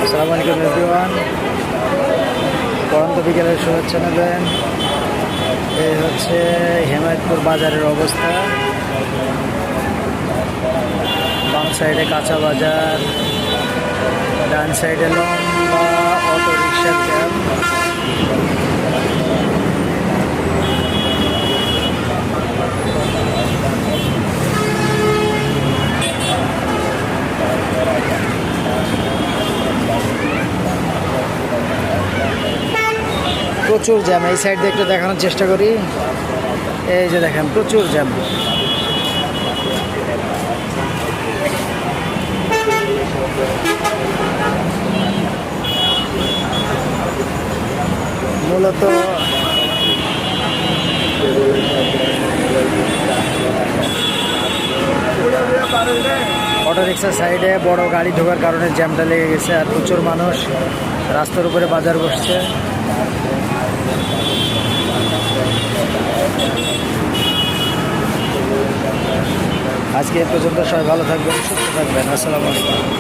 আসসালামু আলাইকুম এভরিওয়ান, পরন্ত বিকেলের শুভেচ্ছা নেবেন। এই হচ্ছে হেমায়তপুর বাজারের অবস্থা। বাম সাইডে কাঁচা বাজার, ডান সাইডে লম্বা অটো রিক্সার জ্যাম। প্রচুর জ্যাম। এই সাইড দিয়ে একটু দেখানোর চেষ্টা করি। এই যে দেখেন, প্রচুর জ্যাম। মূলত অটো রিক্সার সাইডে বড় গাড়ি ঢোকার কারণে জ্যামটা লেগে গেছে, আর প্রচুর মানুষ রাস্তার উপরে বাজার বসছে। আজকে এ পর্যন্ত, সবাই ভালো থাকবেন, সুস্থ থাকবেন। আসসালামু আলাইকুম।